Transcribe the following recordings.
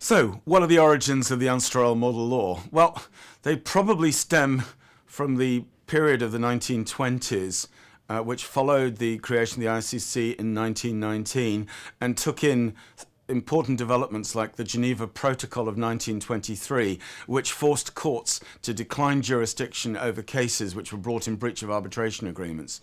So, what are the origins of the UNCITRAL model law? Well, they probably stem from the period of the 1920s, which followed the creation of the ICC in 1919 and took in important developments like the Geneva Protocol of 1923, which forced courts to decline jurisdiction over cases which were brought in breach of arbitration agreements.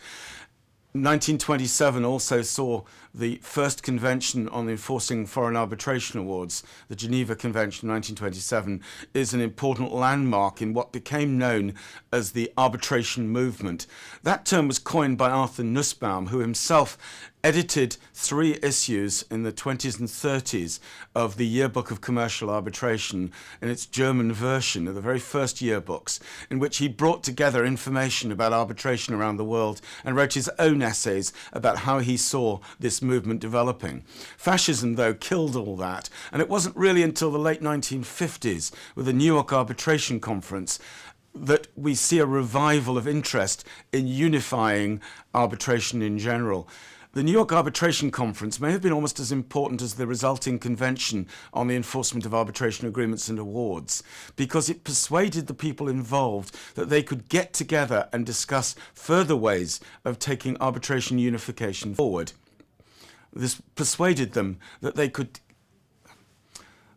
1927 also saw the first convention on enforcing foreign arbitration awards. The Geneva Convention 1927 is an important landmark in what became known as the arbitration movement. That term was coined by Arthur Nussbaum, who himself edited 3 issues in the 20s and 30s of the Yearbook of Commercial Arbitration in its German version of the very first yearbooks, in which he brought together information about arbitration around the world and wrote his own essays about how he saw this movement developing. Fascism, though, killed all that, and it wasn't really until the late 1950s with the New York Arbitration Conference that we see a revival of interest in unifying arbitration in general. The New York Arbitration Conference may have been almost as important as the resulting Convention on the Enforcement of Arbitration Agreements and Awards, because it persuaded the people involved that they could get together and discuss further ways of taking arbitration unification forward. This persuaded them that they could.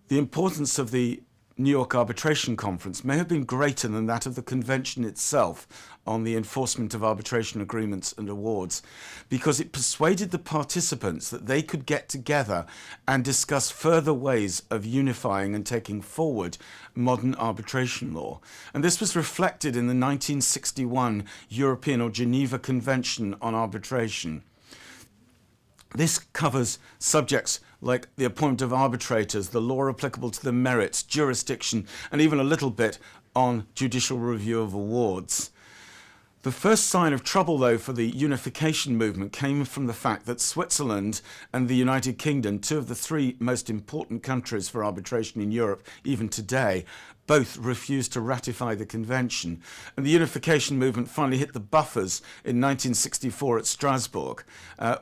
The importance of the New York Arbitration Conference may have been greater than that of the convention itself on the enforcement of arbitration agreements and awards, because it persuaded the participants that they could get together and discuss further ways of unifying and taking forward modern arbitration law. And this was reflected in the 1961 European or Geneva Convention on Arbitration. This covers subjects like the appointment of arbitrators, the law applicable to the merits, jurisdiction, and even a little bit on judicial review of awards. The first sign of trouble, though, for the unification movement came from the fact that Switzerland and the United Kingdom, 2 of the 3 most important countries for arbitration in Europe, even today, both refused to ratify the convention. And the unification movement finally hit the buffers in 1964 at Strasbourg,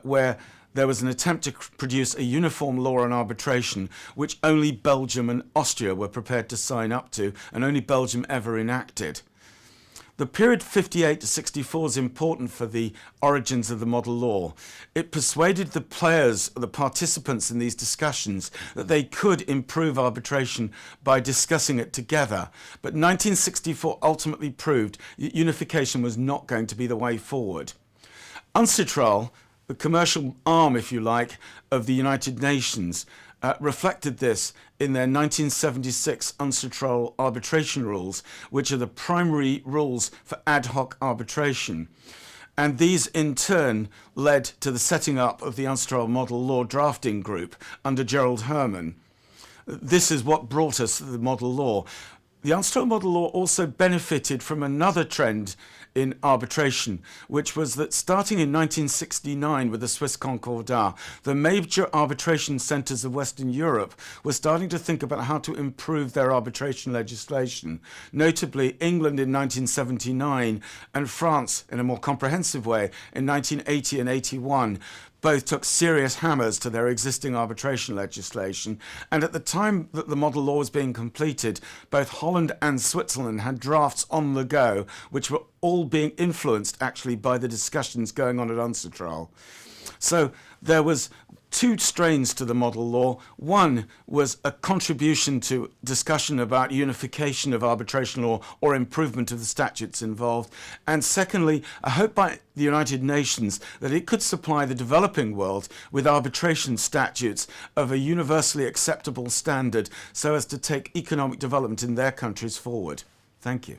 where there was an attempt to produce a uniform law on arbitration, which only Belgium and Austria were prepared to sign up to, and only Belgium ever enacted. The period 58 to 64 is important for the origins of the model law. It persuaded the players, the participants in these discussions, that they could improve arbitration by discussing it together. But 1964 ultimately proved that unification was not going to be the way forward. UNCITRAL, the commercial arm, if you like, of the United Nations, reflected this in their 1976 UNCITRAL arbitration rules, which are the primary rules for ad hoc arbitration. And these, in turn, led to the setting up of the UNCITRAL Model Law Drafting Group under Gerald Herman. This is what brought us to the model law. The UNCITRAL model law also benefited from another trend in arbitration, which was that starting in 1969 with the Swiss Concordat, the major arbitration centres of Western Europe were starting to think about how to improve their arbitration legislation. Notably, England in 1979 and France in a more comprehensive way in 1980 and 81 both took serious hammers to their existing arbitration legislation, and at the time that the model law was being completed, both Holland and Switzerland had drafts on the go, which were all being influenced actually by the discussions going on at UNCITRAL. So there was 2 strains to the model law. One was a contribution to discussion about unification of arbitration law or improvement of the statutes involved. And secondly, a hope by the United Nations that it could supply the developing world with arbitration statutes of a universally acceptable standard so as to take economic development in their countries forward. Thank you.